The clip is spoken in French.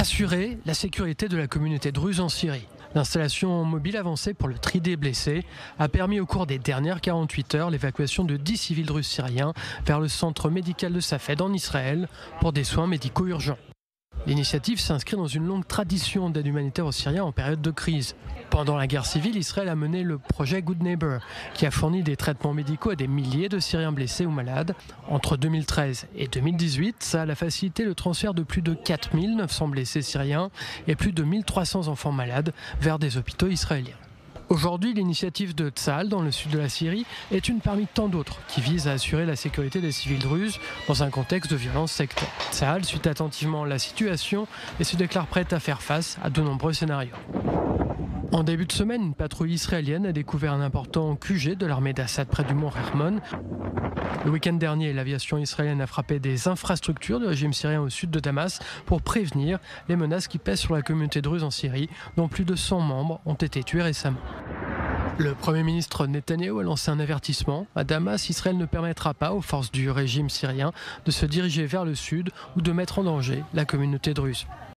Assurer la sécurité de la communauté druze en Syrie. L'installation mobile avancée pour le tri des blessés a permis au cours des dernières 48 heures l'évacuation de 10 civils druzes syriens vers le centre médical de Safed en Israël pour des soins médicaux urgents. L'initiative s'inscrit dans une longue tradition d'aide humanitaire aux Syriens en période de crise. Pendant la guerre civile, Israël a mené le projet Good Neighbor, qui a fourni des traitements médicaux à des milliers de Syriens blessés ou malades. Entre 2013 et 2018, ça a facilité le transfert de plus de 4900 blessés syriens et plus de 1300 enfants malades vers des hôpitaux israéliens. Aujourd'hui, l'initiative de Tsahal dans le sud de la Syrie est une parmi tant d'autres qui vise à assurer la sécurité des civils druzes dans un contexte de violence sectaire. Tsahal suit attentivement la situation et se déclare prête à faire face à de nombreux scénarios. En début de semaine, une patrouille israélienne a découvert un important QG de l'armée d'Assad près du mont Hermon. Le week-end dernier, l'aviation israélienne a frappé des infrastructures du régime syrien au sud de Damas pour prévenir les menaces qui pèsent sur la communauté druze en Syrie, dont plus de 100 membres ont été tués récemment. Le Premier ministre Netanyahou a lancé un avertissement. À Damas, Israël ne permettra pas aux forces du régime syrien de se diriger vers le sud ou de mettre en danger la communauté druze.